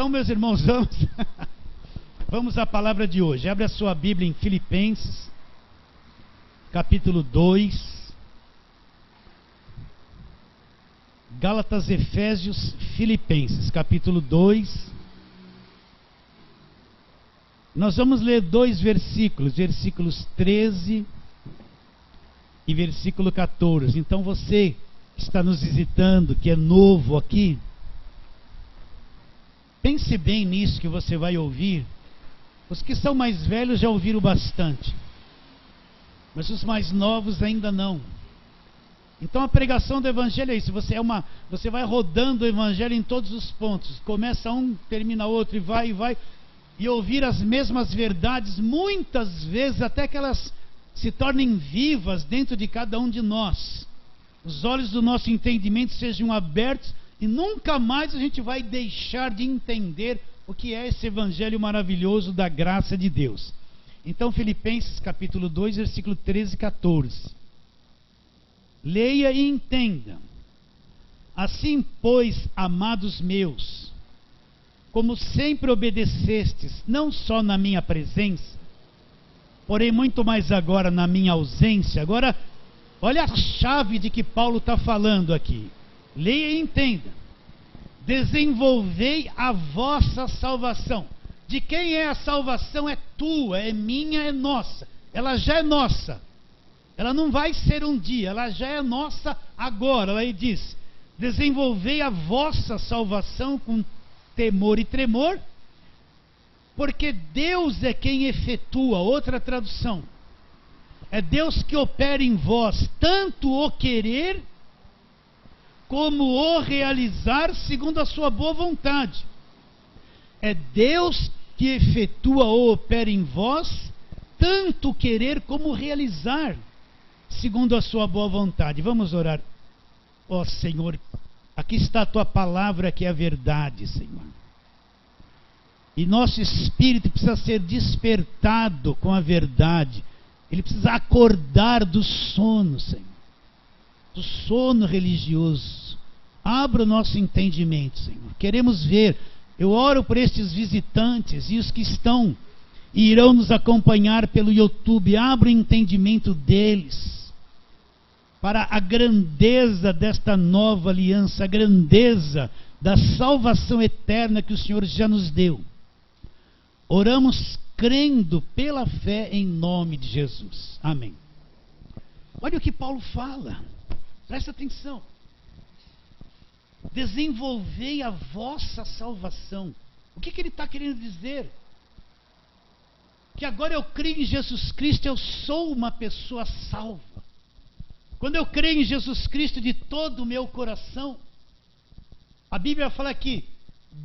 Então, meus irmãos, vamos à palavra de hoje. Abre a sua Bíblia em Filipenses, capítulo 2. Gálatas, Efésios, Filipenses, capítulo 2. Nós vamos ler dois versículos, versículos 13 e versículo 14. Então você que está nos visitando, que é novo aqui, pense bem nisso que você vai ouvir. Os que são mais velhos já ouviram bastante, mas os mais novos ainda não. Então a pregação do evangelho é isso, você vai rodando o evangelho em todos os pontos, começa um, termina outro, e vai, e ouvir as mesmas verdades, muitas vezes até que elas se tornem vivas dentro de cada um de nós. Os olhos do nosso entendimento sejam abertos e nunca mais a gente vai deixar de entender o que é esse evangelho maravilhoso da graça de Deus. Então Filipenses capítulo 2, versículo 13 e 14. Leia e entenda. Assim, pois, amados meus, como sempre obedecestes, não só na minha presença, porém muito mais agora na minha ausência. Agora, olha a chave de que Paulo está falando aqui. Leia e entenda. Desenvolvei a vossa salvação. De quem é a salvação? É tua, é minha, é nossa. Ela já é nossa. Ela não vai ser um dia, ela já é nossa agora. Ela diz: desenvolvei a vossa salvação com temor e tremor, porque Deus é quem efetua. Outra tradução: é Deus que opera em vós tanto o querer como o realizar segundo a sua boa vontade. É Deus que efetua ou opera em vós tanto o querer como o realizar segundo a sua boa vontade. Vamos orar. Ó Senhor, aqui está a tua palavra que é a verdade, Senhor. E nosso espírito precisa ser despertado com a verdade. Ele precisa acordar do sono, Senhor, do sono religioso. Abra o nosso entendimento, Senhor. Queremos ver. Eu oro por estes visitantes e os que estão e irão nos acompanhar pelo YouTube. Abra o entendimento deles para a grandeza desta nova aliança, a grandeza da salvação eterna que o Senhor já nos deu. Oramos crendo pela fé em nome de Jesus. Amém. Olha o que Paulo fala. Presta atenção. Desenvolvei a vossa salvação. O que ele está querendo dizer? Que agora eu creio em Jesus Cristo, eu sou uma pessoa salva. Quando eu creio em Jesus Cristo de todo o meu coração, a Bíblia fala que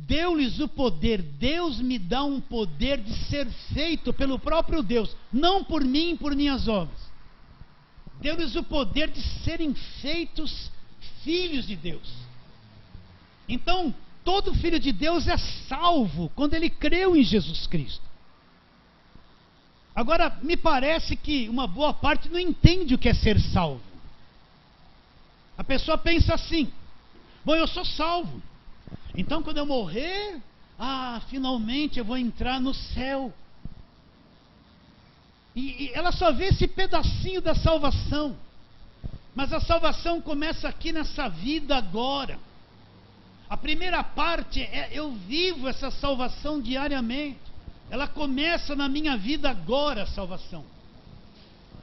deu-lhes o poder. Deus me dá um poder de ser feito pelo próprio Deus, não por mim, por minhas obras. Deu-lhes o poder de serem feitos filhos de Deus. Então, todo filho de Deus é salvo quando ele creu em Jesus Cristo. Agora, me parece que uma boa parte não entende o que é ser salvo. A pessoa pensa assim: bom, eu sou salvo, então quando eu morrer, finalmente eu vou entrar no céu. E ela só vê esse pedacinho da salvação. Mas a salvação começa aqui nessa vida agora. A primeira parte é: eu vivo essa salvação diariamente. Ela começa na minha vida agora, a salvação.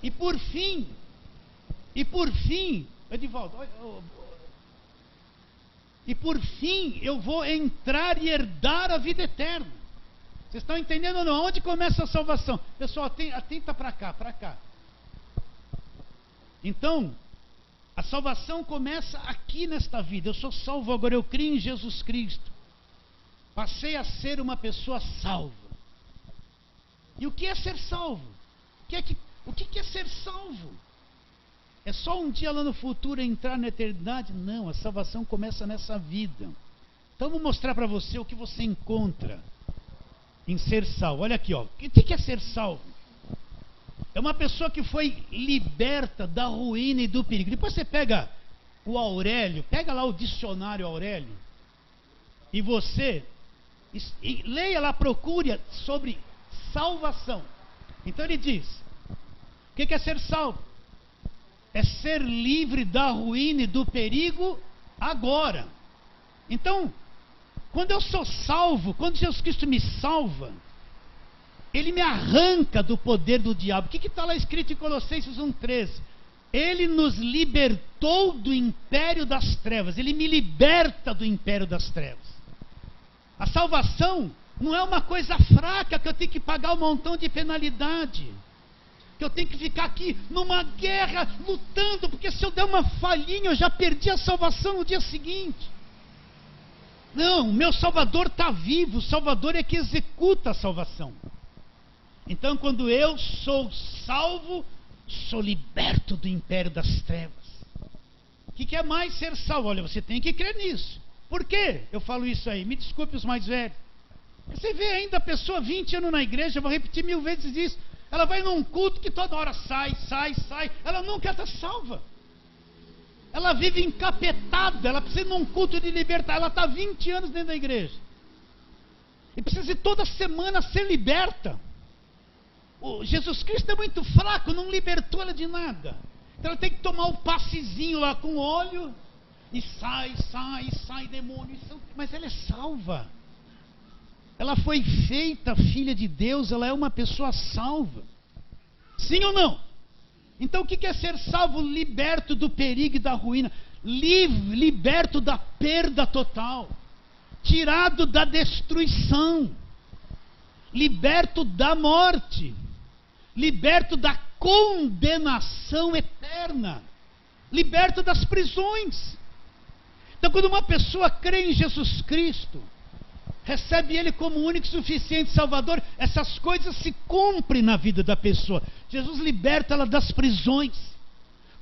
E por fim, Edivaldo, e por fim eu vou entrar e herdar a vida eterna. Vocês estão entendendo ou não? Onde começa a salvação? Pessoal, atenta para cá. Então, a salvação começa aqui nesta vida. Eu sou salvo agora, eu creio em Jesus Cristo. Passei a ser uma pessoa salva. E o que é ser salvo? O que é ser salvo? É só um dia lá no futuro entrar na eternidade? Não, a salvação começa nessa vida. Então vou mostrar para você o que você encontra em ser salvo. Olha aqui, ó. O que é ser salvo? É uma pessoa que foi liberta da ruína e do perigo. Depois você pega o Aurélio, pega lá o dicionário Aurélio, e você E leia lá, procure sobre salvação. Então ele diz: o que é ser salvo? É ser livre da ruína e do perigo agora. Então, quando eu sou salvo, quando Jesus Cristo me salva, Ele me arranca do poder do diabo. O que está lá escrito em Colossenses 1,13? Ele nos libertou do império das trevas. Ele me liberta do império das trevas. A salvação não é uma coisa fraca que eu tenho que pagar um montão de penalidade, que eu tenho que ficar aqui numa guerra lutando, porque se eu der uma falhinha eu já perdi a salvação no dia seguinte. Não, meu Salvador está vivo. O Salvador é que executa a salvação. Então, quando eu sou salvo, sou liberto do império das trevas. O que é mais ser salvo? Olha, você tem que crer nisso. Por quê eu falo isso aí? Me desculpe os mais velhos. Você vê ainda a pessoa 20 anos na igreja, eu vou repetir 1000 vezes isso. Ela vai num culto que toda hora sai. Ela nunca está salva. Ela vive encapetada, ela precisa de um culto de libertar. Ela está 20 anos dentro da igreja. E precisa de toda semana ser liberta. O Jesus Cristo é muito fraco, não libertou ela de nada. Então ela tem que tomar um passezinho lá com óleo. E sai demônio. Mas ela é salva. Ela foi feita filha de Deus, ela é uma pessoa salva. Sim ou não? Então o que é ser salvo? Liberto do perigo e da ruína. Liberto da perda total. Tirado da destruição. Liberto da morte. Liberto da condenação eterna. Liberto das prisões. Então quando uma pessoa crê em Jesus Cristo, recebe Ele como único e suficiente Salvador, essas coisas se cumprem na vida da pessoa. Jesus liberta ela das prisões,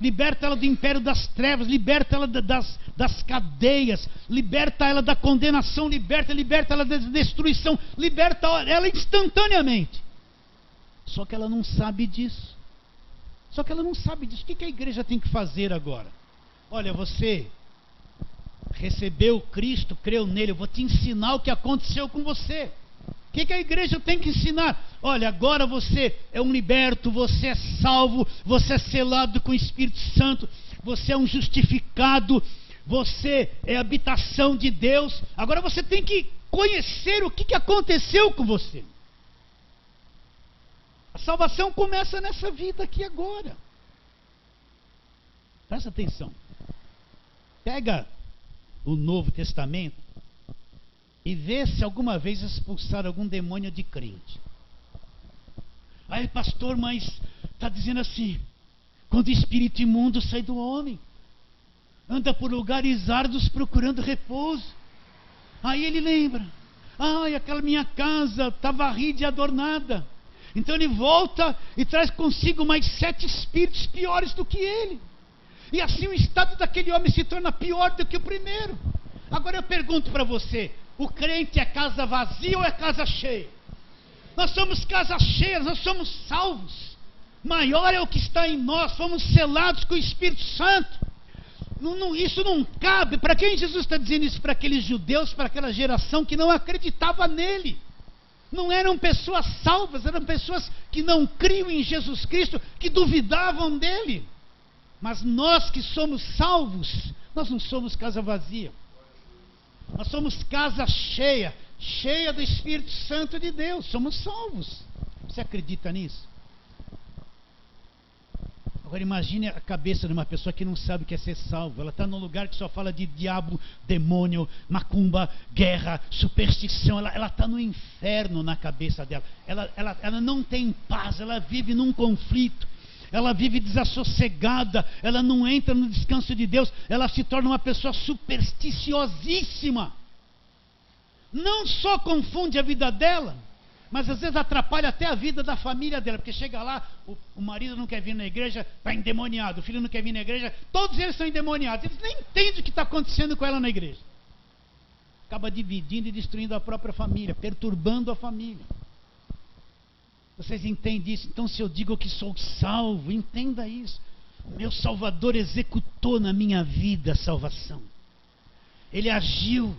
liberta ela do império das trevas, liberta ela das cadeias, liberta ela da condenação, liberta ela da destruição, liberta ela instantaneamente. Só que ela não sabe disso. O que a igreja tem que fazer agora? Olha, você recebeu Cristo, creu nele, eu vou te ensinar o que aconteceu com você. O que a igreja tem que ensinar? Olha, agora você é um liberto, você é salvo, você é selado com o Espírito Santo, você é um justificado, você é habitação de Deus. Agora você tem que conhecer o que aconteceu com você. A salvação começa nessa vida aqui agora. Presta atenção. Pega o Novo Testamento e vê se alguma vez expulsaram algum demônio de crente. Aí, pastor, mas está dizendo assim: quando o espírito imundo sai do homem, anda por lugares árduos procurando repouso. Aí ele lembra: ai, aquela minha casa está varrida e adornada. Então ele volta e traz consigo mais 7 espíritos piores do que ele. E assim o estado daquele homem se torna pior do que o primeiro. Agora eu pergunto para você: o crente é casa vazia ou é casa cheia? Nós somos casa cheia, nós somos salvos. Maior é o que está em nós, fomos selados com o Espírito Santo. Isso não cabe. Para quem Jesus está dizendo isso? Para aqueles judeus, para aquela geração que não acreditava nele. Não eram pessoas salvas, eram pessoas que não criam em Jesus Cristo, que duvidavam dele. Mas nós que somos salvos, nós não somos casa vazia. Nós somos casa cheia, cheia do Espírito Santo de Deus. Somos salvos. Você acredita nisso? Agora imagine a cabeça de uma pessoa que não sabe o que é ser salvo. Ela está num lugar que só fala de diabo, demônio, macumba, guerra, superstição. Ela está no inferno na cabeça dela. Ela não tem paz, ela vive num conflito. Ela vive desassossegada, ela não entra no descanso de Deus, ela se torna uma pessoa supersticiosíssima. Não só confunde a vida dela, mas às vezes atrapalha até a vida da família dela, porque chega lá, o marido não quer vir na igreja, está endemoniado, o filho não quer vir na igreja, todos eles são endemoniados, eles nem entendem o que está acontecendo com ela na igreja. Acaba dividindo e destruindo a própria família, perturbando a família. Vocês entendem isso? Então se eu digo que sou salvo, entenda isso. Meu Salvador executou na minha vida a salvação. Ele agiu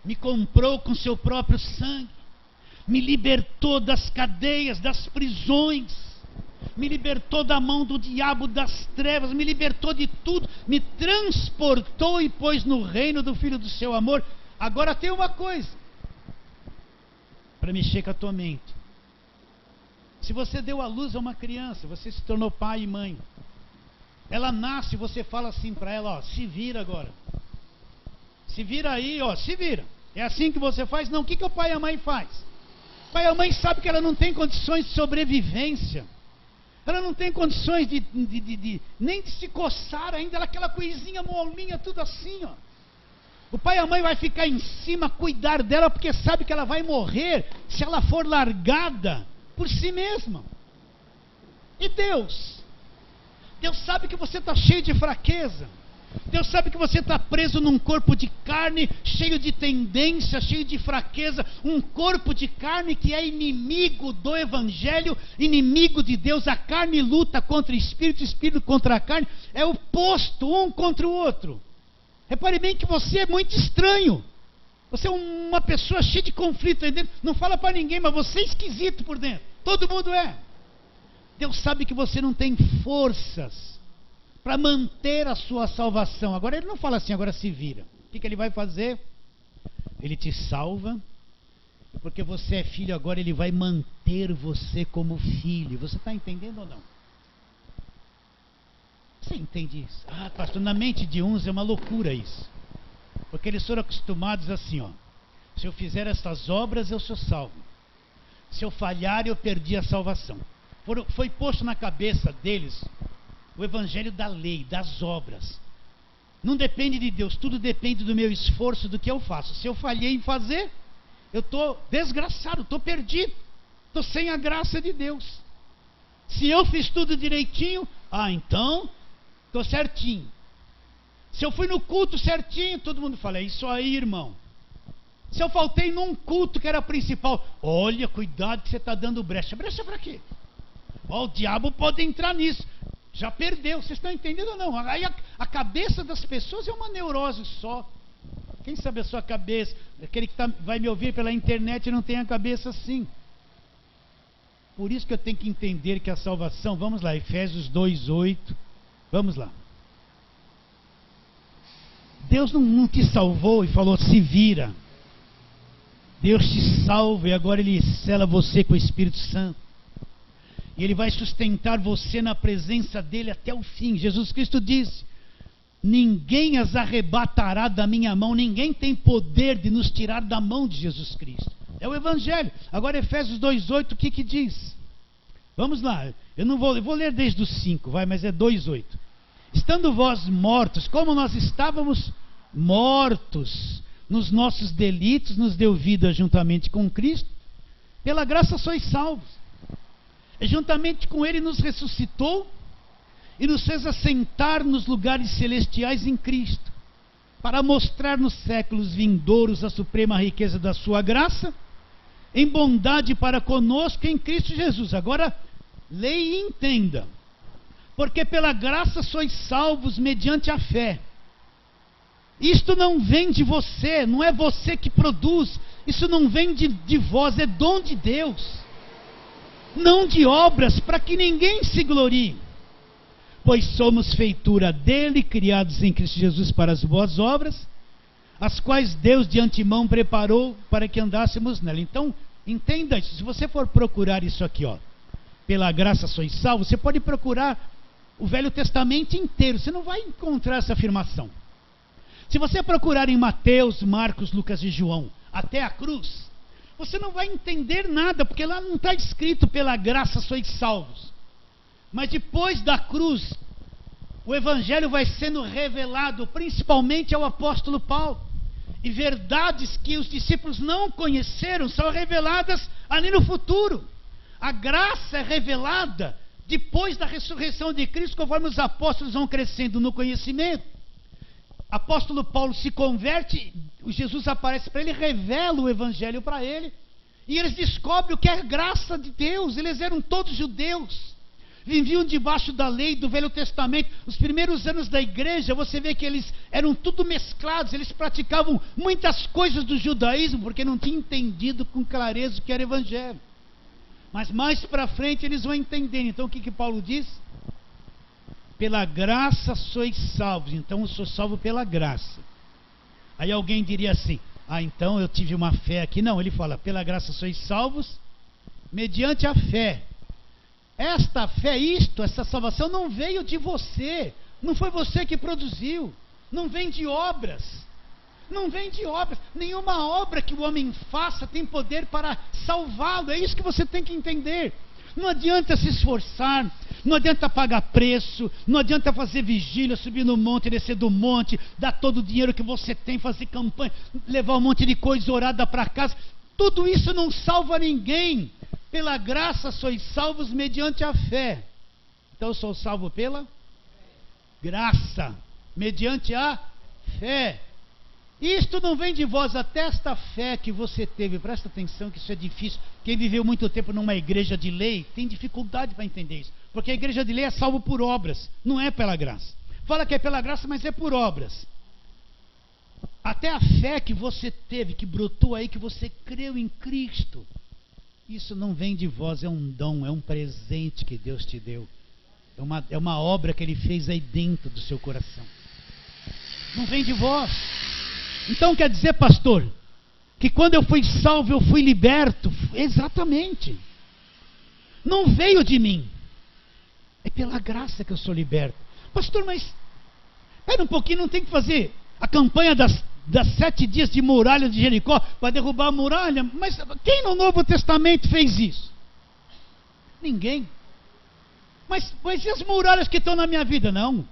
me comprou com seu próprio sangue, me libertou das cadeias, das prisões, me libertou da mão do diabo, das trevas, me libertou de tudo, me transportou e pôs no reino do Filho do seu amor. Agora tem uma coisa para mexer com a tua mente. Se você deu à luz a uma criança, você se tornou pai e mãe, ela nasce, você fala assim para ela, ó, se vira agora, se vira aí, ó, se vira. É assim que você faz? Não, o que o pai e a mãe faz? O pai e a mãe sabe que ela não tem condições de sobrevivência, ela não tem condições nem de se coçar ainda, ela aquela coisinha molinha, tudo assim, ó. O pai e a mãe vai ficar em cima, cuidar dela, porque sabe que ela vai morrer se ela for largada por si mesma. E Deus sabe que você está cheio de fraqueza, Deus sabe que você está preso num corpo de carne, cheio de tendência, cheio de fraqueza, um corpo de carne que é inimigo do Evangelho, inimigo de Deus. A carne luta contra o espírito contra a carne, é oposto um contra o outro. Repare bem que você é muito estranho, você é uma pessoa cheia de conflito aí dentro, não fala para ninguém, mas você é esquisito por dentro, todo mundo é. Deus sabe que você não tem forças para manter a sua salvação. Agora ele não fala assim, agora se vira. O que ele vai fazer? Ele te salva, porque você é filho agora, ele vai manter você como filho. Você está entendendo ou não? Você entende isso? Ah, pastor, na mente de uns é uma loucura isso, porque eles foram acostumados assim, ó, se eu fizer essas obras eu sou salvo, se eu falhar eu perdi a salvação. Foi posto na cabeça deles o evangelho da lei, das obras. Não depende de Deus, tudo depende do meu esforço, do que eu faço. Se eu falhei em fazer, eu estou desgraçado, estou perdido, estou sem a graça de Deus. Se eu fiz tudo direitinho, então estou certinho. Se eu fui no culto certinho, todo mundo fala, é isso aí, irmão. Se eu faltei num culto que era principal, olha, cuidado que você está dando brecha. Brecha para quê? O diabo pode entrar nisso. Já perdeu, vocês estão entendendo ou não? Aí a cabeça das pessoas é uma neurose só. Quem sabe a sua cabeça? Aquele que vai me ouvir pela internet não tem a cabeça assim. Por isso que eu tenho que entender que a salvação, vamos lá, Efésios 2:8, vamos lá. Deus não te salvou e falou, se vira. Deus te salva e agora Ele sela você com o Espírito Santo. E Ele vai sustentar você na presença dEle até o fim. Jesus Cristo disse, ninguém as arrebatará da minha mão, ninguém tem poder de nos tirar da mão de Jesus Cristo. É o Evangelho. Agora Efésios 2:8, o que diz? Vamos lá, eu vou ler desde o 5, mas é 2:8. Estando vós mortos, como nós estávamos mortos nos nossos delitos, nos deu vida juntamente com Cristo, pela graça sois salvos. E juntamente com Ele nos ressuscitou e nos fez assentar nos lugares celestiais em Cristo, para mostrar nos séculos vindouros a suprema riqueza da sua graça, em bondade para conosco em Cristo Jesus. Agora, leia e entenda. Porque pela graça sois salvos mediante a fé. Isto não vem de você, não é você que produz, isso não vem de vós, é dom de Deus. Não de obras, para que ninguém se glorie. Pois somos feitura dele, criados em Cristo Jesus para as boas obras, as quais Deus de antemão preparou para que andássemos nela. Então, entenda isso. Se você for procurar isso aqui, ó, pela graça sois salvos, você pode procurar o Velho Testamento inteiro, você não vai encontrar essa afirmação. Se você procurar em Mateus, Marcos, Lucas e João, até a cruz, você não vai entender nada, porque lá não está escrito pela graça sois salvos. Mas depois da cruz, o Evangelho vai sendo revelado, principalmente ao apóstolo Paulo. E verdades que os discípulos não conheceram são reveladas ali no futuro. A graça é revelada depois da ressurreição de Cristo, conforme os apóstolos vão crescendo no conhecimento. Apóstolo Paulo se converte, Jesus aparece para ele, revela o Evangelho para ele, e eles descobrem o que é graça de Deus. Eles eram todos judeus, viviam debaixo da lei do Velho Testamento. Os primeiros anos da igreja, você vê que eles eram tudo mesclados, eles praticavam muitas coisas do judaísmo, porque não tinham entendido com clareza o que era evangelho. Mas mais para frente eles vão entendendo. Então o que Paulo diz? Pela graça sois salvos. Então eu sou salvo pela graça. Aí alguém diria assim, então eu tive uma fé aqui. Não, ele fala, pela graça sois salvos mediante a fé. Esta fé, essa salvação não veio de você, não foi você que produziu, não vem de obras, não vem de obras, nenhuma obra que o homem faça tem poder para salvá-lo, é isso que você tem que entender. Não adianta se esforçar, não adianta pagar preço, não adianta fazer vigília, subir no monte, descer do monte, dar todo o dinheiro que você tem, fazer campanha, levar um monte de coisa orada para casa, tudo isso não salva ninguém. Pela graça sois salvos mediante a fé. Então eu sou salvo pela graça, mediante a fé. Isto não vem de vós, até esta fé que você teve, presta atenção que isso é difícil. Quem viveu muito tempo numa igreja de lei tem dificuldade para entender isso, porque a igreja de lei é salvo por obras, não é pela graça. Fala que é pela graça, mas é por obras. Até a fé que você teve, que brotou aí, que você creu em Cristo, isso não vem de vós, é um dom, é um presente que Deus te deu. É uma obra que Ele fez aí dentro do seu coração. Não vem de vós. Então quer dizer, pastor, que quando eu fui salvo, eu fui liberto? Exatamente. Não veio de mim. É pela graça que eu sou liberto. Pastor, mas espera um pouquinho, não tem que fazer a campanha das 7 dias de muralha de Jericó para derrubar a muralha? Mas quem no Novo Testamento fez isso? Ninguém. Mas e as muralhas que estão na minha vida? Não.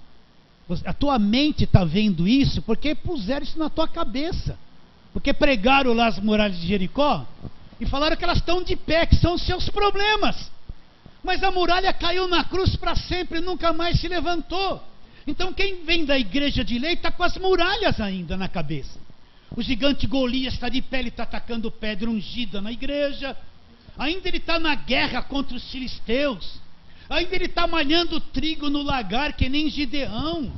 A tua mente está vendo isso porque puseram isso na tua cabeça. Porque pregaram lá as muralhas de Jericó e falaram que elas estão de pé, que são os seus problemas. Mas a muralha caiu na cruz para sempre e nunca mais se levantou. Então quem vem da igreja de lei está com as muralhas ainda na cabeça. O gigante Golias está de pé, ele está atacando pedra ungida na igreja. Ainda ele está na guerra contra os filisteus. Ainda ele está malhando trigo no lagar que nem Gideão.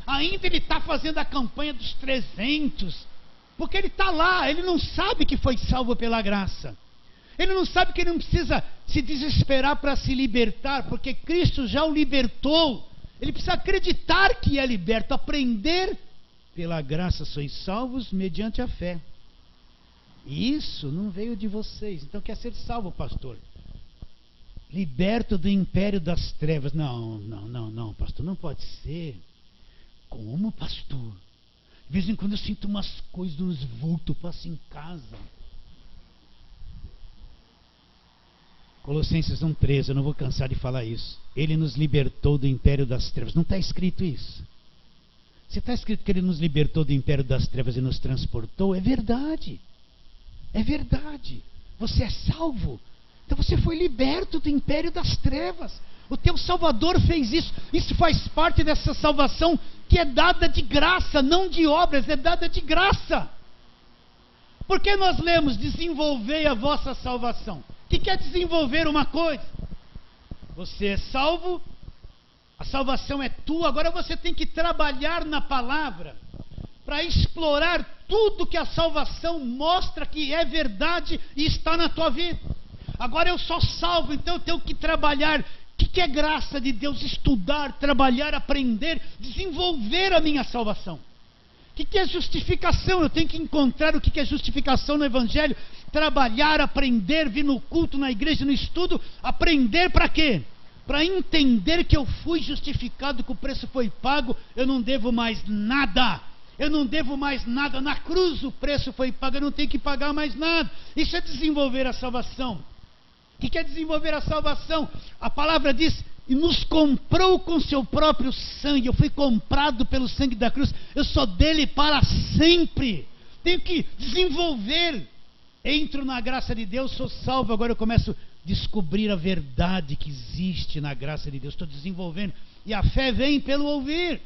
Ainda ele está fazendo a campanha dos 300. Porque ele está lá, ele não sabe que foi salvo pela graça. Ele não sabe que ele não precisa se desesperar para se libertar, porque Cristo já o libertou. Ele precisa acreditar que é liberto, aprender. Pela graça sois salvos mediante a fé. Isso não veio de vocês. Então quer ser salvo, pastor? Liberto do império das trevas. Não, pastor, não pode ser. Como, pastor? De vez em quando eu sinto umas coisas, uns vultos, passo em casa. Colossenses 1,13, eu não vou cansar de falar isso. Ele nos libertou do império das trevas. Não está escrito isso? Se está escrito que Ele nos libertou do império das trevas e nos transportou, é verdade. É verdade. Você é salvo. Então você foi liberto do império das trevas. O teu Salvador fez isso. Isso faz parte dessa salvação que é dada de graça, não de obras, é dada de graça. Por que nós lemos, desenvolvei a vossa salvação? O que quer desenvolver uma coisa? Você é salvo, a salvação é tua, agora você tem que trabalhar na palavra para explorar tudo que a salvação mostra que é verdade e está na tua vida. Agora eu sou salvo, então eu tenho que trabalhar. O que é graça de Deus? Estudar, trabalhar, aprender, desenvolver a minha salvação. O que é justificação? Eu tenho que encontrar o que é justificação no Evangelho. Trabalhar, aprender, vir no culto, na igreja, no estudo. Aprender para quê? Para entender que eu fui justificado, que o preço foi pago. Eu não devo mais nada. Eu não devo mais nada. Na cruz o preço foi pago. Eu não tenho que pagar mais nada. Isso é desenvolver a salvação. O que é desenvolver a salvação? A palavra diz, e nos comprou com seu próprio sangue. Eu fui comprado pelo sangue da cruz. Eu sou dele para sempre. Tenho que desenvolver. Entro na graça de Deus, sou salvo. Agora eu começo a descobrir a verdade que existe na graça de Deus. Estou desenvolvendo. E a fé vem pelo ouvir.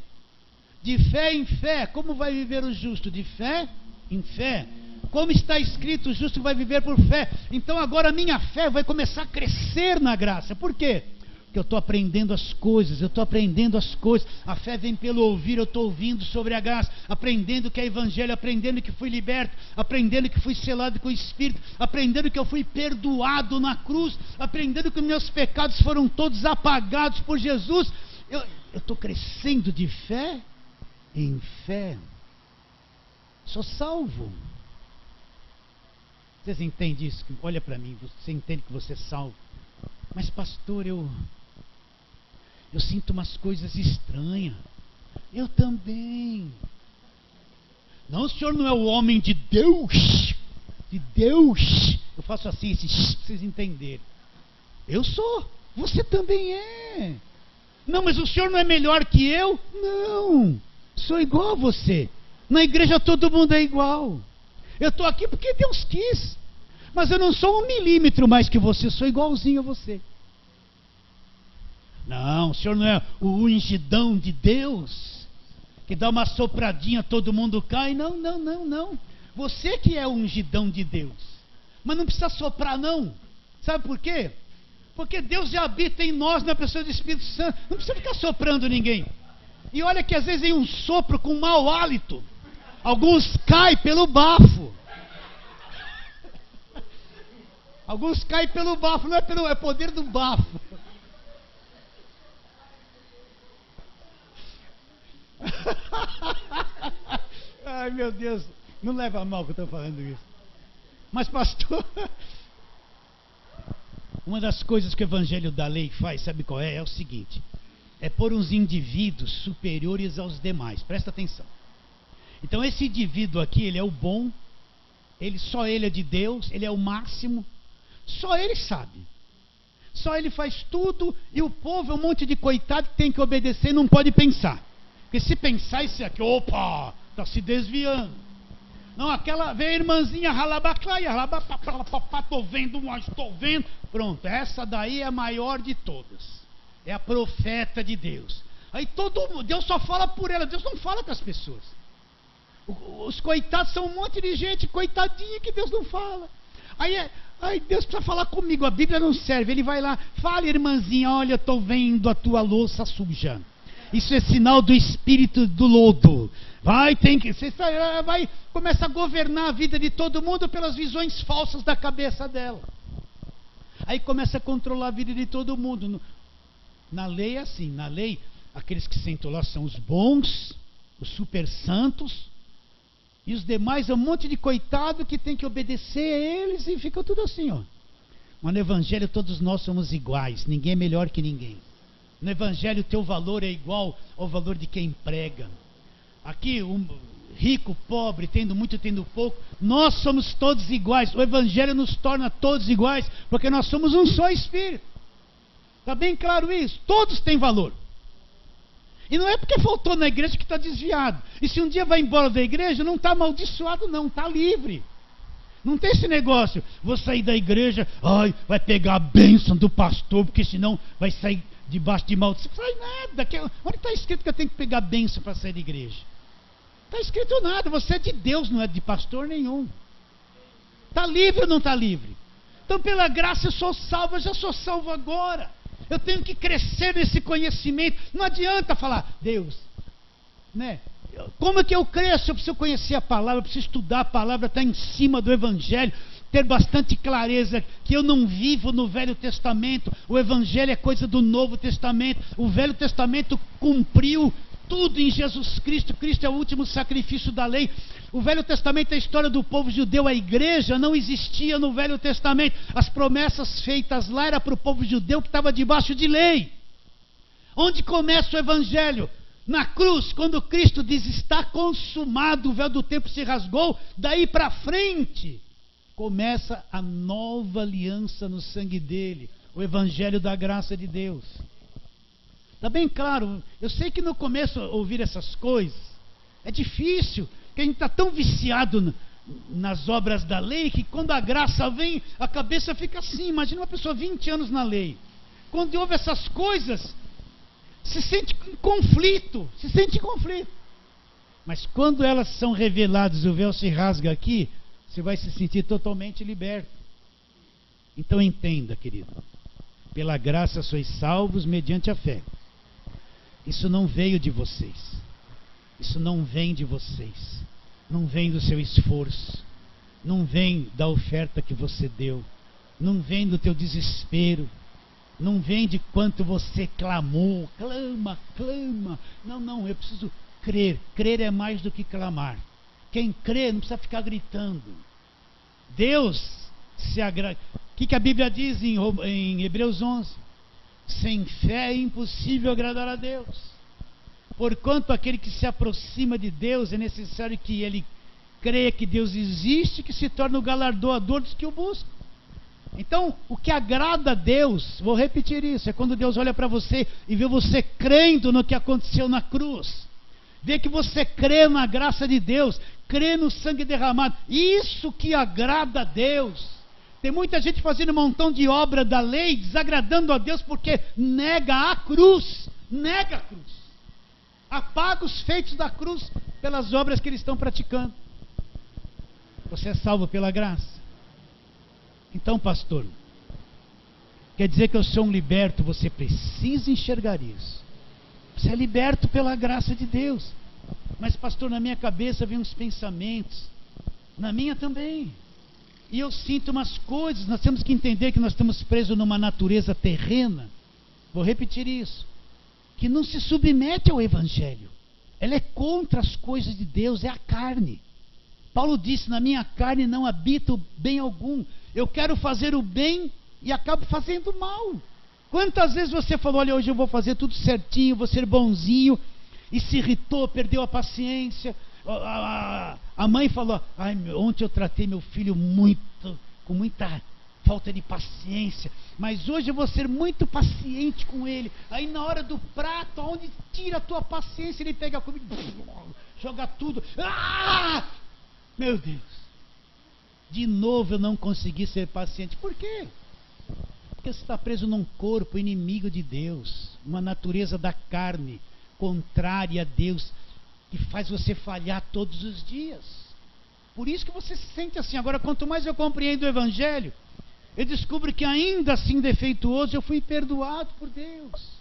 De fé em fé. Como vai viver o justo? De fé em fé. Como está escrito, o justo vai viver por fé. Então agora a minha fé vai começar a crescer na graça. Por quê? que eu estou aprendendo as coisas, a fé vem pelo ouvir, eu estou ouvindo sobre a graça, aprendendo que é evangelho, aprendendo que fui liberto, aprendendo que fui selado com o Espírito, aprendendo que eu fui perdoado na cruz, aprendendo que meus pecados foram todos apagados por Jesus. Eu estou crescendo de fé em fé, sou salvo. Vocês entendem isso? Olha para mim, você entende que você é salvo. Mas pastor, eu sinto umas coisas estranhas. Eu também. Não, o senhor não é o homem de Deus. De Deus. Eu faço assim, para vocês entenderem. Eu sou. Você também é. Não, mas o senhor não é melhor que eu? Não. Sou igual a você. Na igreja todo mundo é igual. Eu estou aqui porque Deus quis. Mas eu não sou 1 milímetro mais que você. Sou igualzinho a você. Não, o senhor não é o ungidão de Deus, que dá uma sopradinha, todo mundo cai. Não. Você que é o ungidão de Deus. Mas não precisa soprar não. Sabe por quê? Porque Deus já habita em nós, na pessoa do Espírito Santo. Não precisa ficar soprando ninguém. E olha que às vezes vem um sopro com mau hálito. Alguns caem pelo bafo. Alguns caem pelo bafo, não é poder do bafo. Ai meu Deus, não leva a mal que eu estou falando isso. Mas pastor, uma das coisas que o evangelho da lei faz, sabe qual é? É o seguinte: é pôr uns indivíduos superiores aos demais. Presta atenção. Então esse indivíduo aqui, ele é o bom, só ele é de Deus, ele é o máximo, só ele sabe. Só ele faz tudo, e o povo é um monte de coitado que tem que obedecer e não pode pensar. Porque se pensar isso aqui, opa, está se desviando. Não, aquela, vem a irmãzinha, estou vendo, mas estou vendo. Pronto, essa daí é a maior de todas. É a profeta de Deus. Aí Deus só fala por ela, Deus não fala com as pessoas. Os coitados são um monte de gente, coitadinha, que Deus não fala. Aí Deus precisa falar comigo, a Bíblia não serve. Ele vai lá, fala irmãzinha, olha, estou vendo a tua louça suja. Isso é sinal do espírito do lodo. Começa a governar a vida de todo mundo pelas visões falsas da cabeça dela. Aí começa a controlar a vida de todo mundo. Na lei é assim, na lei, aqueles que sentam lá são os bons, os super santos, e os demais é um monte de coitado que tem que obedecer a eles, e fica tudo assim, ó. Mas no evangelho todos nós somos iguais, ninguém é melhor que ninguém. No evangelho o teu valor é igual ao valor de quem prega. Aqui, rico, pobre, tendo muito, tendo pouco, nós somos todos iguais. O evangelho nos torna todos iguais, porque nós somos um só espírito. Está bem claro isso? Todos têm valor. E não é porque faltou na igreja que está desviado. E se um dia vai embora da igreja, não está amaldiçoado não, está livre. Não tem esse negócio, vou sair da igreja, vai pegar a bênção do pastor, porque senão vai sair debaixo de maldição. Não sai nada. Onde está escrito que eu tenho que pegar a bênção para sair da igreja? Está escrito nada, você é de Deus, não é de pastor nenhum. Está livre ou não está livre? Então pela graça eu sou salvo, eu já sou salvo agora. Eu tenho que crescer nesse conhecimento. Não adianta falar, Deus, né? Como é que eu cresço? Eu preciso conhecer a palavra, eu preciso estudar a palavra, estar em cima do evangelho, ter bastante clareza que eu não vivo no Velho Testamento. O evangelho é coisa do Novo Testamento. O Velho Testamento cumpriu tudo em Jesus Cristo. Cristo é o último sacrifício da lei. O Velho Testamento é a história do povo judeu. A igreja não existia no Velho Testamento. As promessas feitas lá eram para o povo judeu que estava debaixo de lei. Onde começa o evangelho? Na cruz, quando Cristo diz está consumado, o véu do tempo se rasgou. Daí para frente começa a nova aliança no sangue dele, o evangelho da graça de Deus. Está bem claro? Eu sei que no começo ouvir essas coisas é difícil, porque a gente está tão viciado nas obras da lei, que quando a graça vem, a cabeça fica assim. Imagina uma pessoa 20 anos na lei, quando ouve essas coisas, se sente em conflito, mas quando elas são reveladas, o véu se rasga aqui, você vai se sentir totalmente liberto. Então entenda, querido, Pela graça sois salvos mediante a fé. Isso não veio de vocês. Isso não vem de vocês. Não vem do seu esforço. Não vem da oferta que você deu. Não vem do teu desespero. Não vem de quanto você clamou. Clama, clama. Não, eu preciso crer. Crer é mais do que clamar. Quem crê não precisa ficar gritando. Deus se agrada. O que a Bíblia diz em Hebreus 11? Sem fé é impossível agradar a Deus. Porquanto aquele que se aproxima de Deus, é necessário que ele creia que Deus existe, que se torne o galardoador dos que o buscam. Então, o que agrada a Deus, vou repetir isso, é quando Deus olha para você e vê você crendo no que aconteceu na cruz. Vê que você crê na graça de Deus, crê no sangue derramado. Isso que agrada a Deus. Tem muita gente fazendo um montão de obra da lei, desagradando a Deus porque nega a cruz. Nega a cruz. Apaga os feitos da cruz pelas obras que eles estão praticando. Você é salvo pela graça. Então, pastor, quer dizer que eu sou um liberto? Você precisa enxergar isso. Você é liberto pela graça de Deus. Mas, pastor, na minha cabeça vem uns pensamentos. Na minha também. E eu sinto umas coisas. Nós temos que entender que nós estamos presos numa natureza terrena. Vou repetir isso. Que não se submete ao Evangelho. Ela é contra as coisas de Deus, é a carne. Paulo disse, na minha carne não habita o bem algum. Eu quero fazer o bem e acabo fazendo o mal. Quantas vezes você falou, olha, hoje eu vou fazer tudo certinho, vou ser bonzinho, e se irritou, perdeu a paciência. A mãe falou, ontem eu tratei meu filho com muita falta de paciência, mas hoje eu vou ser muito paciente com ele. Aí na hora do prato, onde tira a tua paciência, ele pega a comida, joga tudo. Meu Deus, de novo eu não consegui ser paciente. Por quê? Porque você está preso num corpo inimigo de Deus, uma natureza da carne, contrária a Deus, que faz você falhar todos os dias. Por isso que você se sente assim. Agora, quanto mais eu compreendo o Evangelho, eu descubro que ainda assim defeituoso, eu fui perdoado por Deus.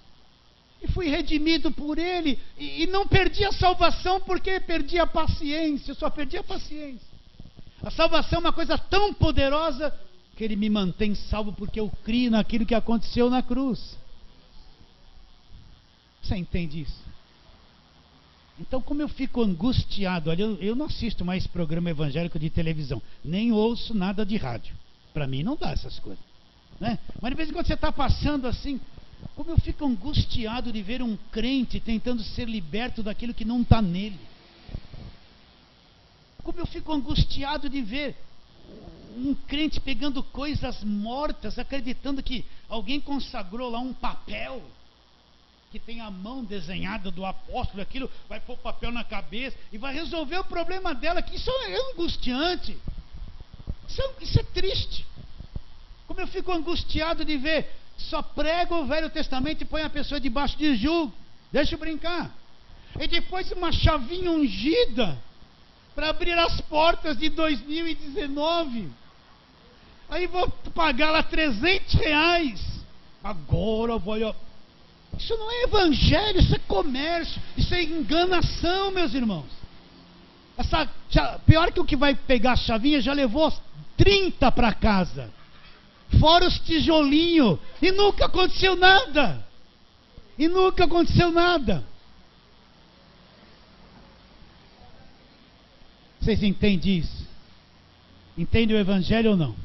E fui redimido por Ele. E não perdi a salvação porque perdi a paciência. Eu só perdi a paciência. A salvação é uma coisa tão poderosa que Ele me mantém salvo porque eu crio naquilo que aconteceu na cruz. Você entende isso? Então, como eu fico angustiado, olha, eu não assisto mais programa evangélico de televisão, nem ouço nada de rádio. Para mim não dá essas coisas, né? Mas de vez em quando você está passando assim, como eu fico angustiado de ver um crente tentando ser liberto daquilo que não está nele. Como eu fico angustiado de ver um crente pegando coisas mortas, acreditando que alguém consagrou lá um papel que tem a mão desenhada do apóstolo, aquilo vai pôr o papel na cabeça e vai resolver o problema dela, que isso é angustiante. Isso é triste. Como eu fico angustiado de ver, só prega o Velho Testamento e põe a pessoa debaixo de julgo. Deixa eu brincar. E depois uma chavinha ungida para abrir as portas de 2019. Aí vou pagar lá R$300. Agora eu vou... Isso não é evangelho, isso é comércio, isso é enganação, meus irmãos. Pior que o que vai pegar a chavinha já levou 30 para casa, fora os tijolinhos, e nunca aconteceu nada. Vocês entendem isso? Entendem o evangelho ou não?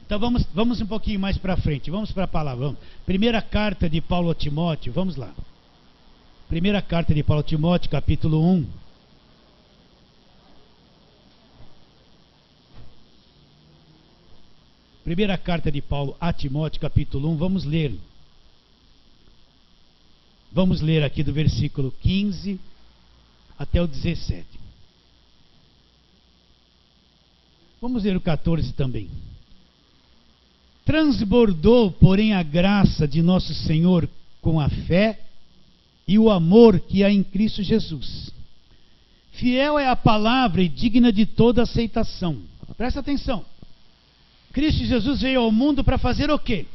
Então vamos um pouquinho mais para frente, vamos para a palavra. Vamos. Primeira carta de Paulo a Timóteo, vamos lá. Primeira carta de Paulo a Timóteo, capítulo 1. Primeira carta de Paulo a Timóteo, capítulo 1, vamos ler. Vamos ler aqui do versículo 15 até o 17. Vamos ler o 14 também. Transbordou, porém, a graça de nosso Senhor com a fé e o amor que há em Cristo Jesus. Fiel é a palavra e digna de toda aceitação. Presta atenção. Cristo Jesus veio ao mundo para fazer o quê?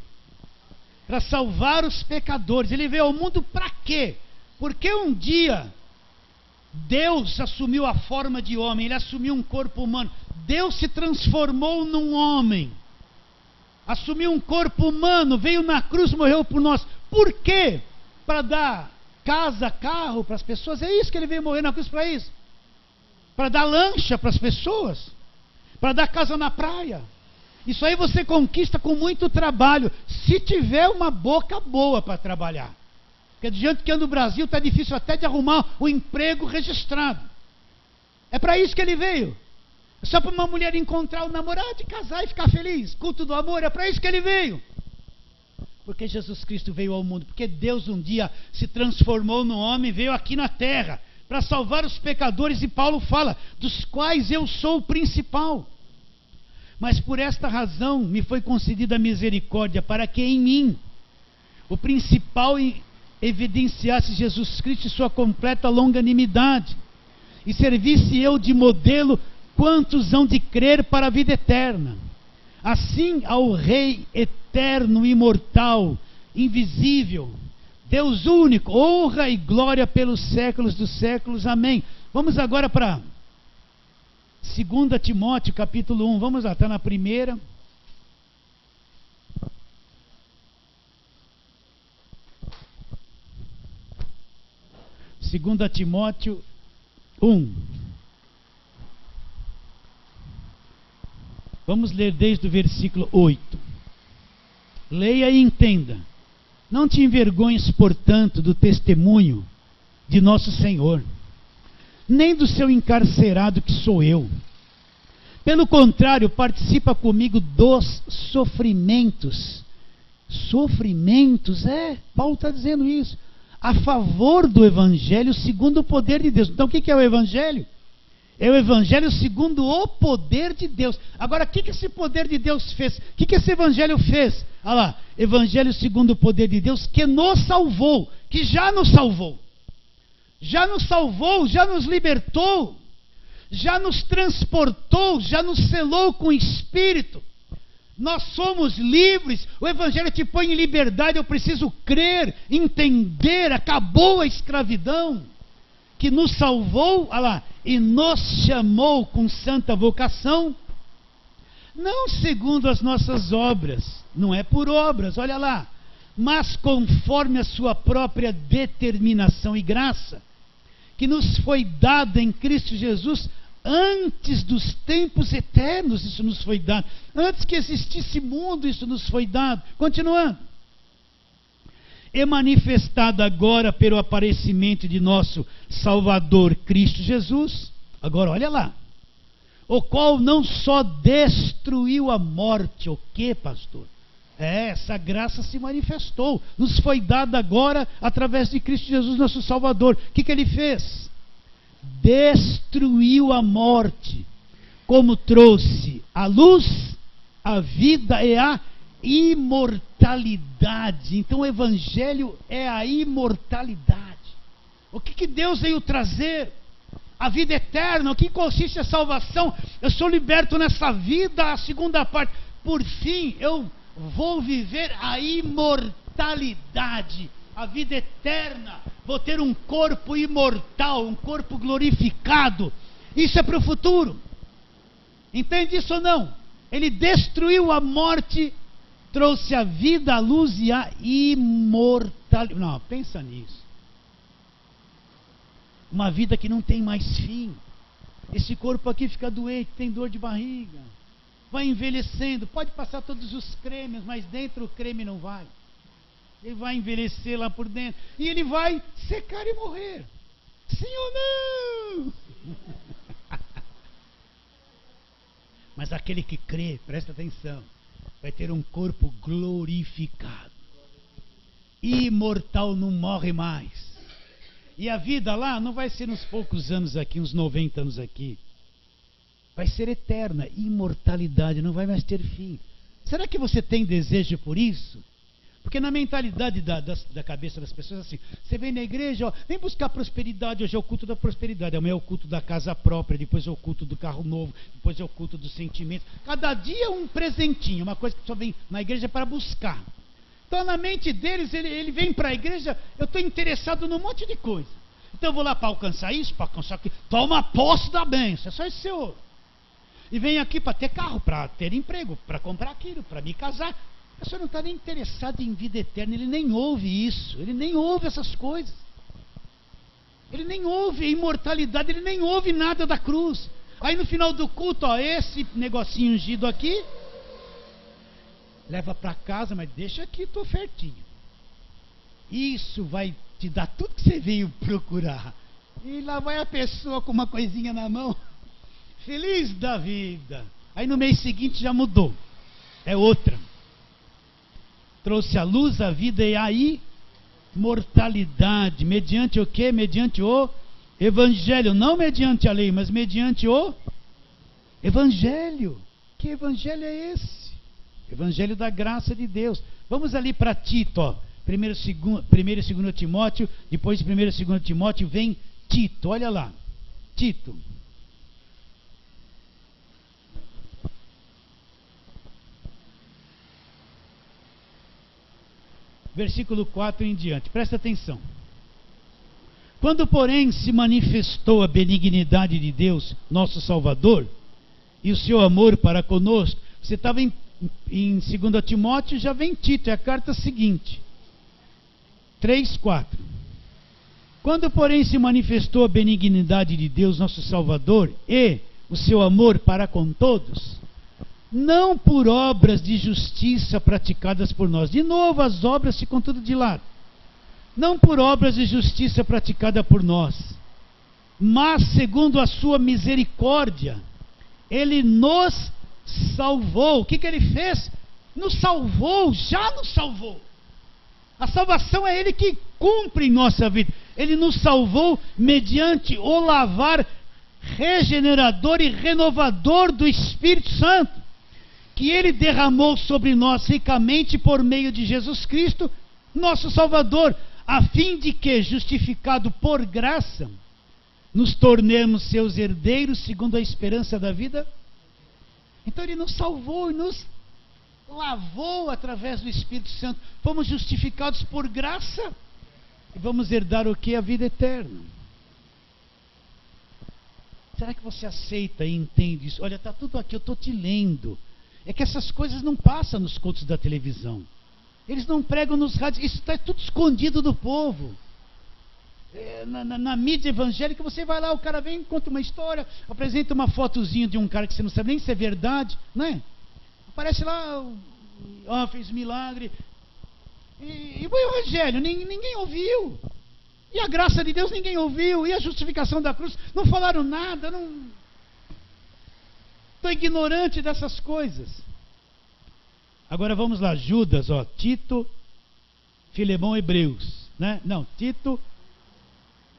para salvar os pecadores. Ele veio ao mundo para quê? Porque um dia Deus assumiu a forma de homem, ele assumiu um corpo humano. Deus se transformou num homem, assumiu um corpo humano, veio na cruz, morreu por nós. Por quê? Para dar casa, carro para as pessoas. É isso que ele veio morrer na cruz, para isso. Para dar lancha para as pessoas, para dar casa na praia. Isso aí você conquista com muito trabalho, se tiver uma boca boa para trabalhar. Porque do jeito que anda no Brasil, está difícil até de arrumar o emprego registrado. É para isso que ele veio. É só para uma mulher encontrar o namorado e casar e ficar feliz. Culto do amor, é para isso que ele veio. Porque Jesus Cristo veio ao mundo. Porque Deus um dia se transformou no homem, veio aqui na terra para salvar os pecadores. E Paulo fala, dos quais eu sou o principal. Mas por esta razão me foi concedida a misericórdia, para que em mim o principal evidenciasse Jesus Cristo e sua completa longanimidade, e servisse eu de modelo quantos hão de crer para a vida eterna. Assim ao Rei eterno, imortal, invisível, Deus único, honra e glória pelos séculos dos séculos. Amém. Vamos agora para 2 Timóteo capítulo 1, vamos lá, está na primeira. Segunda Timóteo 1. Vamos ler desde o versículo 8. Leia e entenda. Não te envergonhes, portanto, do testemunho de nosso Senhor, nem do seu encarcerado que sou eu. Pelo contrário, participa comigo dos sofrimentos. Sofrimentos, Paulo está dizendo isso. A favor do Evangelho segundo o poder de Deus. Então o que é o Evangelho? É o Evangelho segundo o poder de Deus. Agora, o que esse poder de Deus fez? O que esse Evangelho fez? Olha lá, Evangelho segundo o poder de Deus, que nos salvou, que já nos salvou. Já nos salvou, já nos libertou, já nos transportou, já nos selou com o Espírito. Nós somos livres, o Evangelho te põe em liberdade. Eu preciso crer, entender, acabou a escravidão, que nos salvou, olha lá, e nos chamou com santa vocação, não segundo as nossas obras, não é por obras, olha lá, mas conforme a sua própria determinação e graça, que nos foi dada em Cristo Jesus antes dos tempos eternos. Isso nos foi dado, antes que existisse mundo, isso nos foi dado. Continuando, é manifestado agora pelo aparecimento de nosso Salvador Cristo Jesus. Agora olha lá, o qual não só destruiu a morte. O que, pastor? Essa graça se manifestou, nos foi dada agora através de Cristo Jesus, nosso Salvador. O que ele fez? Destruiu a morte, como trouxe a luz, a vida e a imortalidade. Então o Evangelho é a imortalidade. O que Deus veio trazer? A vida eterna. O que consiste a salvação? Eu sou liberto nessa vida, a segunda parte. Por fim, eu vou viver a imortalidade, a vida eterna. Vou ter um corpo imortal, um corpo glorificado. Isso é para o futuro. Entende isso ou não? Ele destruiu a morte, trouxe a vida, a luz e a imortalidade. Não, pensa nisso. Uma vida que não tem mais fim. Esse corpo aqui fica doente, tem dor de barriga, vai envelhecendo, pode passar todos os cremes, mas dentro o creme não vai. Ele vai envelhecer lá por dentro, e ele vai secar e morrer. Sim ou não? Mas aquele que crê, presta atenção, vai ter um corpo glorificado, imortal, não morre mais. E a vida lá não vai ser uns poucos anos aqui, uns 90 anos aqui. Vai ser eterna, imortalidade, não vai mais ter fim. Será que você tem desejo por isso? Porque na mentalidade da cabeça das pessoas, assim, você vem na igreja, ó, vem buscar prosperidade, hoje é o culto da prosperidade, amanhã é o culto da casa própria, depois é o culto do carro novo, depois é o culto dos sentimentos. Cada dia um presentinho, uma coisa que só vem na igreja para buscar. Então, na mente deles, ele vem para a igreja, eu estou interessado num monte de coisa. Então, eu vou lá para alcançar isso, para alcançar aquilo. Toma posse da bênção, é só esse senhor. E vem aqui para ter carro, para ter emprego, para comprar aquilo, para me casar. A pessoa não está nem interessada em vida eterna, ele nem ouve isso, ele nem ouve essas coisas. Ele nem ouve a imortalidade, ele nem ouve nada da cruz. Aí no final do culto, ó, esse negocinho ungido aqui, leva para casa, mas deixa aqui tua ofertinha. Isso vai te dá tudo que você veio procurar. E lá vai a pessoa com uma coisinha na mão, feliz da vida. Aí no mês seguinte já mudou, é outra. Trouxe a luz, a vida e aí mortalidade, mediante o quê? Mediante o evangelho, não mediante a lei, mas mediante o evangelho. Que evangelho é esse? Evangelho da graça de Deus. Vamos ali para Tito, ó. Primeiro e segundo Timóteo, depois de primeiro e segundo Timóteo vem Tito, olha lá, Tito. Versículo 4 em diante, presta atenção. Quando, porém, se manifestou a benignidade de Deus, nosso Salvador, e o seu amor para conosco, você estava em 2 Timóteo, já vem Tito, é a carta seguinte. 3, 4. Quando, porém, se manifestou a benignidade de Deus, nosso Salvador, e o seu amor para com todos, não por obras de justiça praticadas por nós. De novo, as obras ficam tudo de lado. Não por obras de justiça praticada por nós, mas segundo a sua misericórdia, Ele nos salvou. O que ele fez? Nos salvou, já nos salvou. A salvação é Ele que cumpre em nossa vida. Ele nos salvou mediante o lavar regenerador e renovador do Espírito Santo, que Ele derramou sobre nós ricamente por meio de Jesus Cristo, nosso Salvador, a fim de que, justificado por graça, nos tornemos seus herdeiros segundo a esperança da vida. Então Ele nos salvou e nos lavou através do Espírito Santo. Fomos justificados por graça e vamos herdar o que? A vida eterna. Será que você aceita e entende isso? Olha, está tudo aqui, eu estou te lendo. É que essas coisas não passam nos cultos da televisão. Eles não pregam nos rádios. Isso está tudo escondido do povo. Na mídia evangélica, você vai lá, o cara vem, conta uma história, apresenta uma fotozinha de um cara que você não sabe nem se é verdade, não é? Aparece lá, fez milagre. E o evangelho, ninguém ouviu. E a graça de Deus ninguém ouviu. E a justificação da cruz, não falaram nada. Estou ignorante dessas coisas. Agora vamos lá, Judas, Tito, Filemão, Hebreus, né? Não, Tito,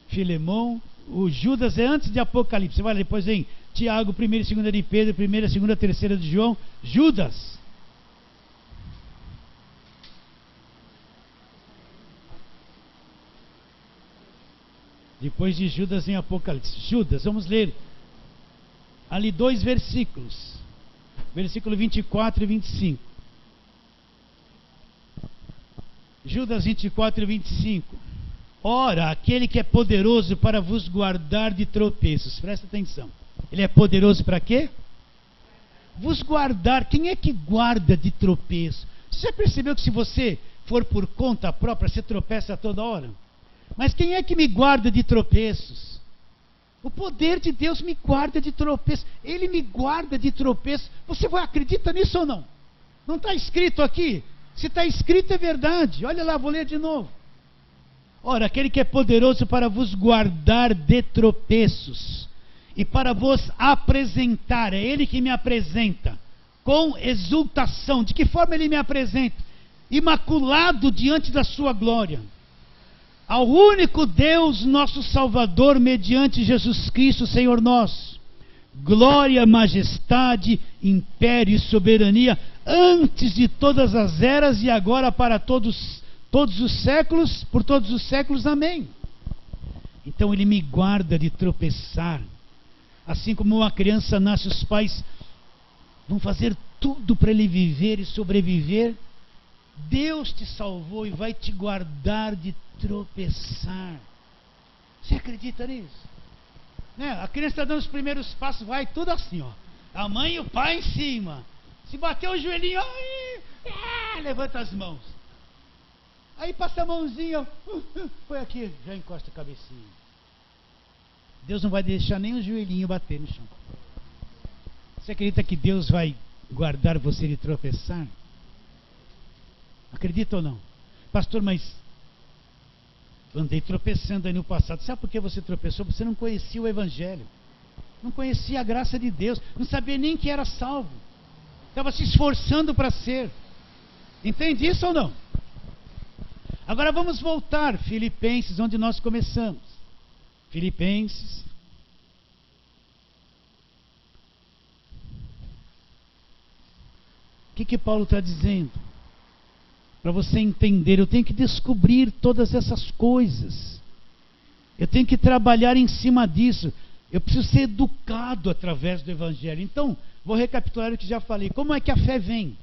Filemão, o Judas é antes de Apocalipse. Você vai lá, depois vem Tiago, 1 e 2 de Pedro, 1, 2, 3 de João, Judas. Depois de Judas vem Apocalipse. Judas, vamos ler ali 2 versículos, versículo 24 e 25. Judas 24 e 25. Ora, aquele que é poderoso para vos guardar de tropeços. Presta atenção. Ele é poderoso para quê? Vos guardar. Quem é que guarda de tropeço? Você já percebeu que se você for por conta própria, você tropeça toda hora? Mas quem é que me guarda de tropeços? O poder de Deus me guarda de tropeços. Ele me guarda de tropeços. Você acredita nisso ou não? Não está escrito aqui? Se está escrito é verdade. Olha lá, vou ler de novo. Ora, aquele que é poderoso para vos guardar de tropeços e para vos apresentar, é Ele que me apresenta, com exultação. De que forma Ele me apresenta? Imaculado diante da sua glória. Ao único Deus, nosso Salvador, mediante Jesus Cristo, Senhor nosso. Glória, majestade, império e soberania, antes de todas as eras e agora para todos os séculos, por todos os séculos, amém. Então Ele me guarda de tropeçar. Assim como uma criança nasce, os pais vão fazer tudo para ele viver e sobreviver. Deus te salvou e vai te guardar de tropeçar. Você acredita nisso? Né? A criança está dando os primeiros passos, vai tudo assim, ó. A mãe e o pai em cima. Se bater o joelhinho, levanta as mãos. Aí passa a mãozinha, põe aqui, já encosta a cabecinha. Deus não vai deixar nem o joelhinho bater no chão. Você acredita que Deus vai guardar você de tropeçar? Acredita ou não? Pastor, mas eu andei tropeçando aí no passado. Sabe por que você tropeçou? Você não conhecia o Evangelho. Não conhecia a graça de Deus. Não sabia nem que era salvo. Estava se esforçando para ser. Entende isso ou não? Agora vamos voltar. Filipenses, onde nós começamos. Filipenses. O que Paulo está dizendo? Para você entender, eu tenho que descobrir todas essas coisas. Eu tenho que trabalhar em cima disso. Eu preciso ser educado através do Evangelho. Então, vou recapitular o que já falei. Como é que a fé vem?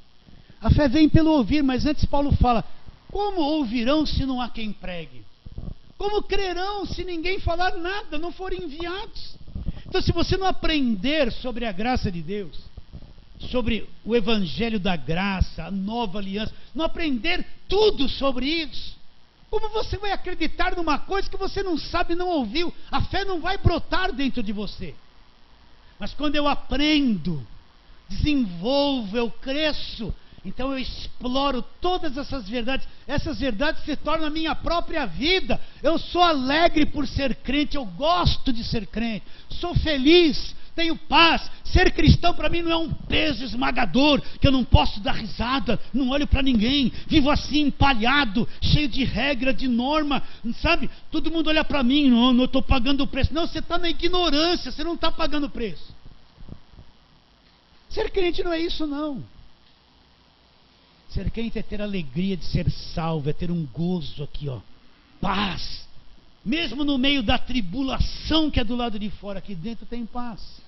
A fé vem pelo ouvir, mas antes Paulo fala: como ouvirão se não há quem pregue? Como crerão se ninguém falar nada, não forem enviados? Então, se você não aprender sobre a graça de Deus, sobre o Evangelho da graça, a nova aliança, não aprender tudo sobre isso, como você vai acreditar numa coisa que você não sabe, não ouviu? A fé não vai brotar dentro de você. Mas quando eu aprendo, desenvolvo, eu cresço, então eu exploro todas essas verdades se tornam a minha própria vida. Eu sou alegre por ser crente, eu gosto de ser crente, sou feliz, tenho paz. Ser cristão para mim não é um peso esmagador, que eu não posso dar risada, não olho para ninguém, vivo assim empalhado, cheio de regra, de norma, sabe? Todo mundo olha para mim, não, eu estou pagando o preço. Não, você está na ignorância, você não está pagando o preço. Ser crente não é isso não. Ser crente é ter alegria de ser salvo, é ter um gozo aqui, ó, paz. Mesmo no meio da tribulação que é do lado de fora, aqui dentro tem paz.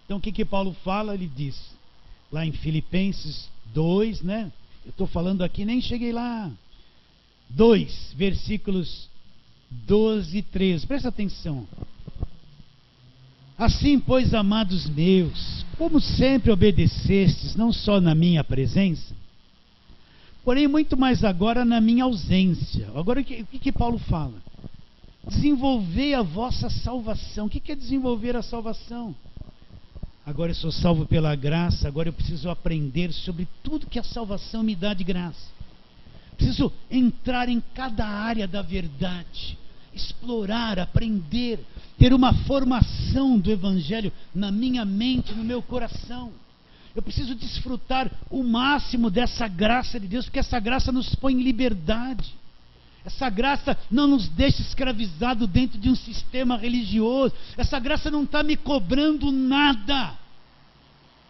Então o que Paulo fala? Ele diz, lá em Filipenses 2, né? Eu estou falando aqui, nem cheguei lá. 2, versículos 12 e 13, presta atenção. Assim, pois, amados meus, como sempre obedecestes, não só na minha presença, porém muito mais agora na minha ausência. Agora o que Paulo fala? Desenvolver a vossa salvação. O que é desenvolver a salvação? Agora eu sou salvo pela graça, agora eu preciso aprender sobre tudo que a salvação me dá de graça. Preciso entrar em cada área da verdade, explorar, aprender, ter uma formação do Evangelho na minha mente, no meu coração. Eu preciso desfrutar o máximo dessa graça de Deus, porque essa graça nos põe em liberdade. Essa graça não nos deixa escravizados dentro de um sistema religioso. Essa graça não está me cobrando nada.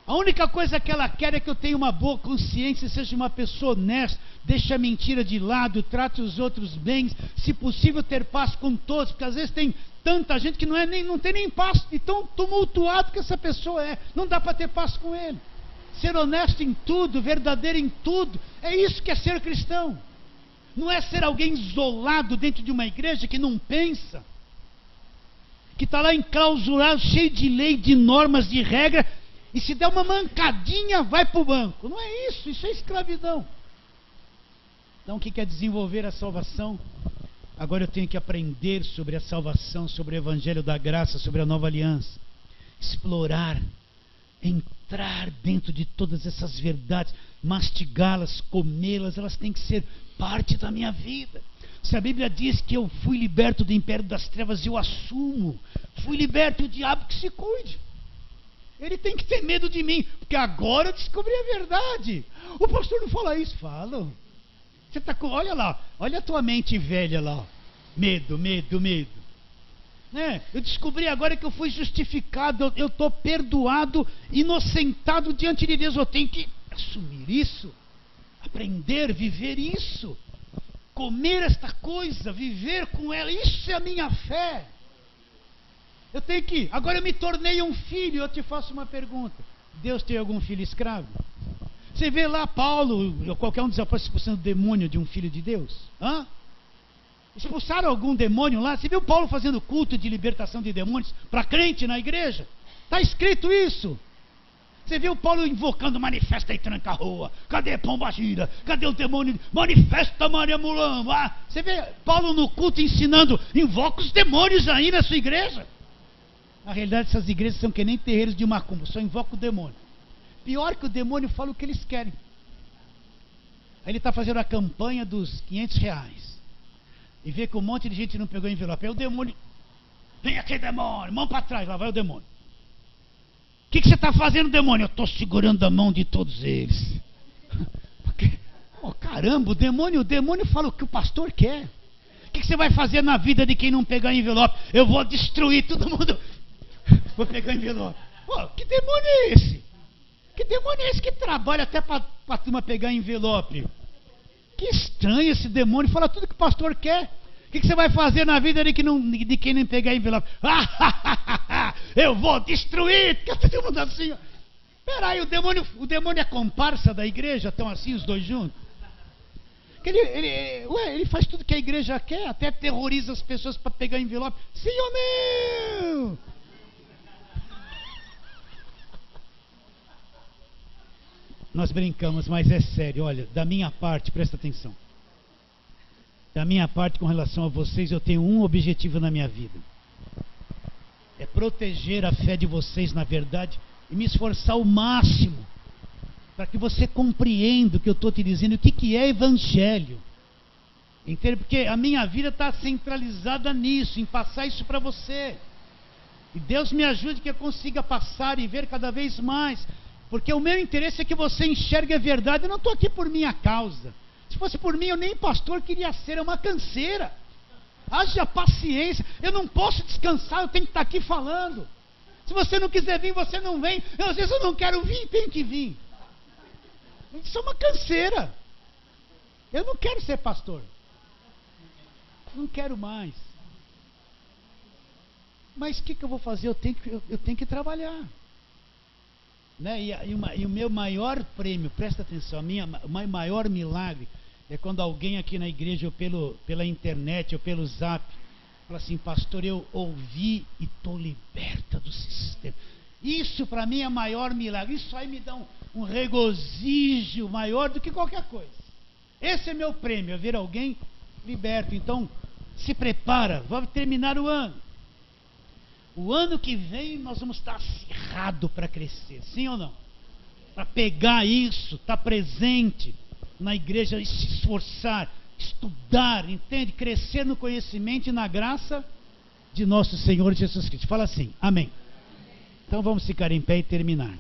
A única coisa que ela quer é que eu tenha uma boa consciência, seja uma pessoa honesta, deixe a mentira de lado, trate os outros bem, se possível ter paz com todos, porque às vezes tem tanta gente que não tem nem paz, de tão tumultuado que essa pessoa é, não dá para ter paz com ele. Ser honesto em tudo, verdadeiro em tudo, é isso que é ser cristão. Não é ser alguém isolado dentro de uma igreja que não pensa, que está lá enclausurado, cheio de lei, de normas, de regra, e se der uma mancadinha vai para o banco. Não é isso, isso é escravidão. Então o que é desenvolver a salvação? Agora eu tenho que aprender sobre a salvação, sobre o Evangelho da graça, sobre a nova aliança, explorar, entrar dentro de todas essas verdades, mastigá-las, comê-las, elas têm que ser parte da minha vida. Se a Bíblia diz que eu fui liberto do império das trevas, eu assumo. Fui liberto, e o diabo que se cuide. Ele tem que ter medo de mim, porque agora eu descobri a verdade. O pastor não fala isso. Fala. Você tá com, olha lá, olha a tua mente velha lá. Ó. Medo, medo, medo. Né? Eu descobri agora que eu fui justificado, eu estou perdoado, inocentado diante de Deus. Eu tenho que assumir isso, aprender, viver isso, comer esta coisa, viver com ela. Isso é a minha fé. Eu tenho que, agora eu me tornei um filho. Eu te faço uma pergunta: Deus tem algum filho escravo? Você vê lá Paulo, ou qualquer um dos apóstolos expulsando o demônio de um filho de Deus? Hã? Expulsaram algum demônio lá? Você viu Paulo fazendo culto de libertação de demônios para crente na igreja? Está escrito isso. Você viu Paulo invocando manifesta e tranca a rua? Cadê pomba gira? Cadê o demônio? Manifesta Maria Mulamba. Você vê Paulo no culto ensinando, invoca os demônios aí na sua igreja? Na realidade essas igrejas são que nem terreiros de macumba, só invoca o demônio. Pior que o demônio fala o que eles querem. Aí ele está fazendo a campanha dos R$500 e vê que um monte de gente não pegou envelope. Aí o demônio, vem aqui demônio, mão para trás, lá vai o demônio. O que você está fazendo, demônio? Eu estou segurando a mão de todos eles. Porque, oh, caramba, o demônio fala o que o pastor quer. O que você vai fazer na vida de quem não pegar envelope? Eu vou destruir todo mundo. Vou pegar envelope. Pô, que demônio é esse? Que demônio é esse que trabalha até para a turma pegar envelope? Que estranho esse demônio, fala tudo que o pastor quer. O que você vai fazer na vida de quem não pegar envelope? Eu vou destruir! Fica todo mundo assim. Peraí, o demônio é comparsa da igreja? Estão assim os dois juntos? Ele faz tudo que a igreja quer, até terroriza as pessoas para pegar envelope. Sim ou não? Nós brincamos, mas é sério. Olha, da minha parte, presta atenção. Da minha parte, com relação a vocês, eu tenho um objetivo na minha vida. É proteger a fé de vocês na verdade e me esforçar ao máximo para que você compreenda o que eu estou te dizendo, o que é evangelho. Entende? Porque a minha vida está centralizada nisso, em passar isso para você. E Deus me ajude que eu consiga passar e ver cada vez mais. Porque o meu interesse é que você enxergue a verdade. Eu não estou aqui por minha causa. Se fosse por mim, eu nem pastor queria ser. É uma canseira. Haja paciência. Eu não posso descansar, eu tenho que estar aqui falando. Se você não quiser vir, você não vem. Às vezes eu não quero vir, tem que vir. Isso é uma canseira. Eu não quero ser pastor. Não quero mais. Mas o que eu vou fazer? Eu tenho que trabalhar. Né? E o meu maior prêmio, presta atenção, o meu maior milagre é quando alguém aqui na igreja, ou pela internet, ou pelo zap, fala assim: pastor, eu ouvi e estou liberta do sistema. Isso para mim é o maior milagre. Isso aí me dá um regozijo maior do que qualquer coisa. Esse é meu prêmio, é ver alguém liberto. Então, se prepara, vamos terminar o ano. O ano que vem nós vamos estar acirrados para crescer, sim ou não? Para pegar isso, estar presente na igreja e se esforçar, estudar, entende? Crescer no conhecimento e na graça de nosso Senhor Jesus Cristo. Fala assim, amém. Então vamos ficar em pé e terminar.